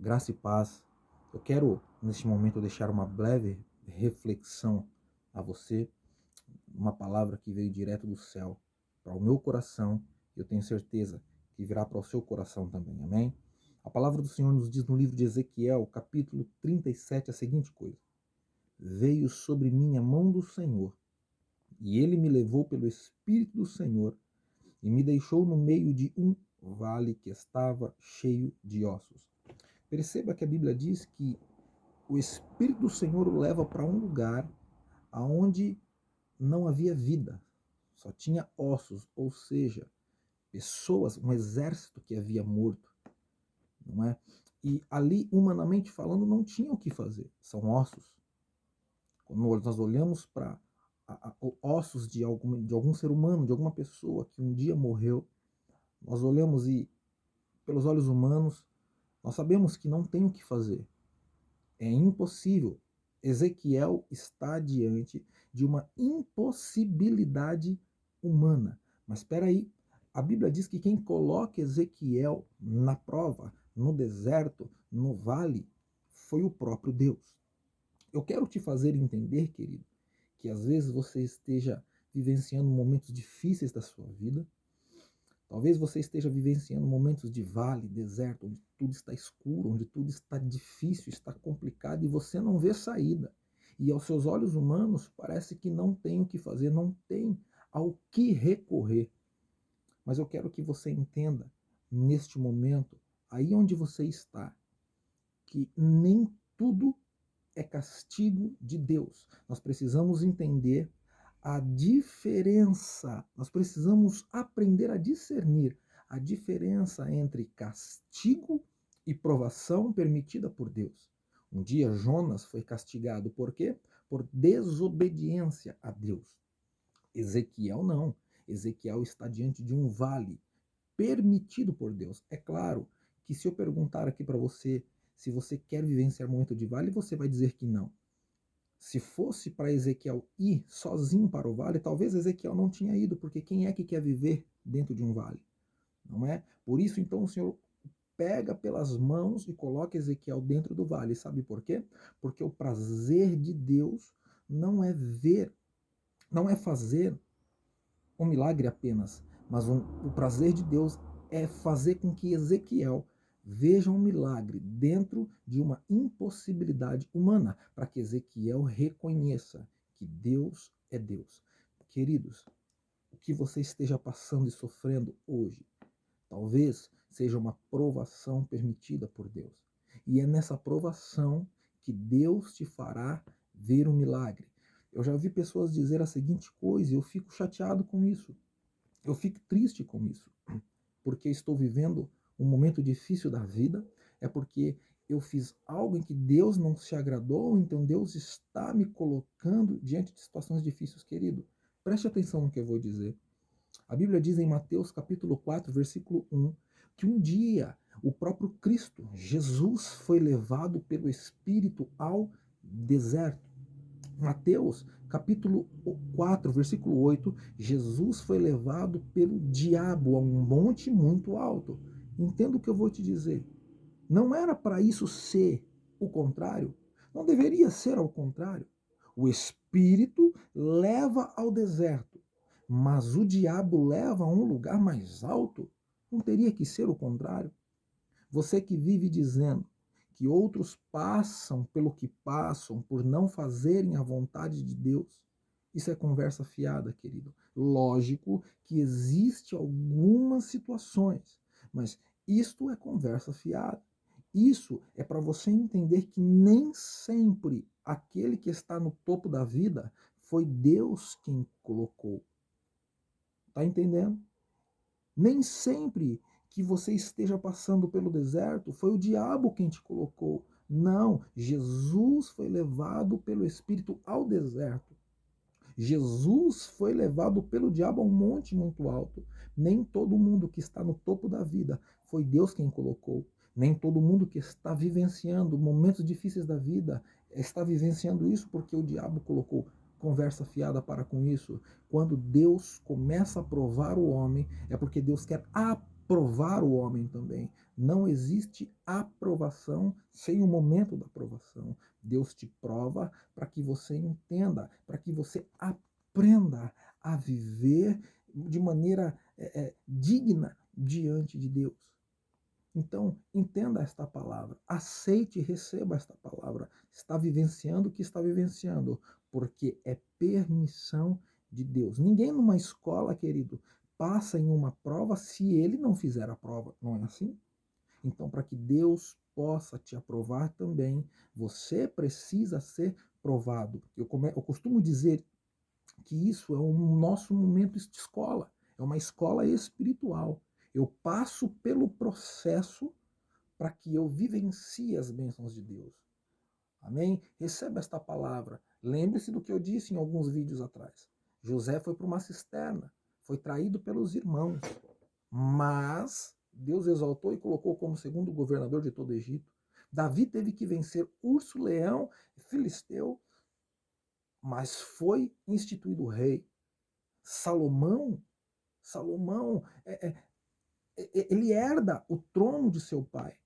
Graça e paz. Eu quero, neste momento, deixar uma breve reflexão a você, uma palavra que veio direto do céu para o meu coração, e eu tenho certeza que virá para o seu coração também, amém? A palavra do Senhor nos diz no livro de Ezequiel, capítulo 37, a seguinte coisa: Veio sobre mim a mão do Senhor, e ele me levou pelo Espírito do Senhor, e me deixou no meio de um vale que estava cheio de ossos. Perceba que a Bíblia diz que o Espírito do Senhor o leva para um lugar aonde não havia vida, só tinha ossos, ou seja, pessoas, um exército que havia morto, não é? E ali, humanamente falando, não tinha o que fazer, são ossos. Quando nós olhamos para ossos de algum ser humano, de alguma pessoa que um dia morreu, nós olhamos e, pelos olhos humanos, nós sabemos que não tem o que fazer. É impossível. Ezequiel está diante de uma impossibilidade humana. Mas espera aí, a Bíblia diz que quem coloca Ezequiel na prova, no deserto, no vale, foi o próprio Deus. Eu quero te fazer entender, querido, que às vezes você esteja vivenciando momentos difíceis da sua vida. Talvez você esteja vivenciando momentos de vale, deserto, onde tudo está escuro, onde tudo está difícil, está complicado e você não vê saída. E aos seus olhos humanos parece que não tem o que fazer, não tem ao que recorrer. Mas eu quero que você entenda, neste momento, aí onde você está, que nem tudo é castigo de Deus. Nós precisamos entender a diferença, nós precisamos aprender a discernir a diferença entre castigo e provação permitida por Deus. Um dia Jonas foi castigado por quê? Por desobediência a Deus. Ezequiel não. Ezequiel está diante de um vale permitido por Deus. É claro que se eu perguntar aqui para você se você quer vivenciar um momento de vale, você vai dizer que não. Se fosse para Ezequiel ir sozinho para o vale, talvez Ezequiel não tinha ido, porque quem é que quer viver dentro de um vale? Não é? Por isso, então, o Senhor pega pelas mãos e coloca Ezequiel dentro do vale. Sabe por quê? Porque o prazer de Deus não é ver, não é fazer um milagre apenas, mas o prazer de Deus é fazer com que Ezequiel veja um milagre dentro de uma impossibilidade humana, para que Ezequiel reconheça que Deus é Deus. Queridos, o que você esteja passando e sofrendo hoje, talvez seja uma provação permitida por Deus. E é nessa provação que Deus te fará ver um milagre. Eu já vi pessoas dizer a seguinte coisa e eu fico chateado com isso. Eu fico triste com isso, porque estou vivendo um momento difícil da vida, é porque eu fiz algo em que Deus não se agradou, então Deus está me colocando diante de situações difíceis, querido. Preste atenção no que eu vou dizer. A Bíblia diz em Mateus capítulo 4, versículo 1, que um dia o próprio Cristo, Jesus, foi levado pelo Espírito ao deserto. Mateus, capítulo 4, versículo 8, Jesus foi levado pelo diabo a um monte muito alto. Entenda o que eu vou te dizer. Não era para isso ser o contrário. Não deveria ser ao contrário. O Espírito leva ao deserto, mas o diabo leva a um lugar mais alto. Não teria que ser o contrário. Você que vive dizendo que outros passam pelo que passam por não fazerem a vontade de Deus, isso é conversa fiada, querido. Lógico que existe algumas situações, mas isto é conversa fiada. Isso é para você entender que nem sempre aquele que está no topo da vida foi Deus quem colocou. Tá entendendo? Nem sempre que você esteja passando pelo deserto foi o diabo quem te colocou. Não, Jesus foi levado pelo Espírito ao deserto. Jesus foi levado pelo diabo a um monte muito alto. Nem todo mundo que está no topo da vida foi Deus quem colocou. Nem todo mundo que está vivenciando momentos difíceis da vida está vivenciando isso porque o diabo colocou. Conversa fiada para com isso. Quando Deus começa a provar o homem, é porque Deus quer provar o homem também. Não existe aprovação sem o momento da aprovação. Deus te prova para que você entenda, para que você aprenda a viver de maneira digna diante de Deus. Então, entenda esta palavra, aceite e receba esta palavra. Está vivenciando o que está vivenciando, porque é permissão de Deus. Ninguém numa escola, querido, passa em uma prova se ele não fizer a prova, não é assim? Então, para que Deus possa te aprovar também, você precisa ser provado. Eu costumo dizer que isso é o nosso momento de escola, é uma escola espiritual. Eu passo pelo processo para que eu vivencie as bênçãos de Deus. Amém? Receba esta palavra. Lembre-se do que eu disse em alguns vídeos atrás. José foi para uma cisterna, foi traído pelos irmãos, mas Deus exaltou e colocou como segundo governador de todo o Egito. Davi teve que vencer urso, leão, filisteu, mas foi instituído rei. Salomão, ele herda o trono de seu pai.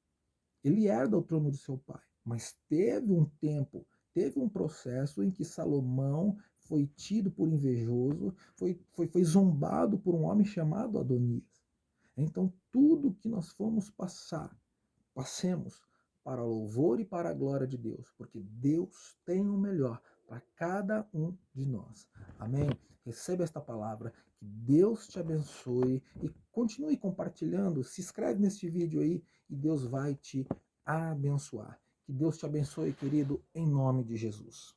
Ele herda o trono de seu pai. Mas teve um tempo, teve um processo em que Salomão foi tido por invejoso, foi zombado por um homem chamado Adonias. Então, tudo que nós fomos passemos para o louvor e para a glória de Deus, porque Deus tem o melhor para cada um de nós. Amém? Receba esta palavra, que Deus te abençoe e continue compartilhando, se inscreve neste vídeo aí e Deus vai te abençoar. Que Deus te abençoe, querido, em nome de Jesus.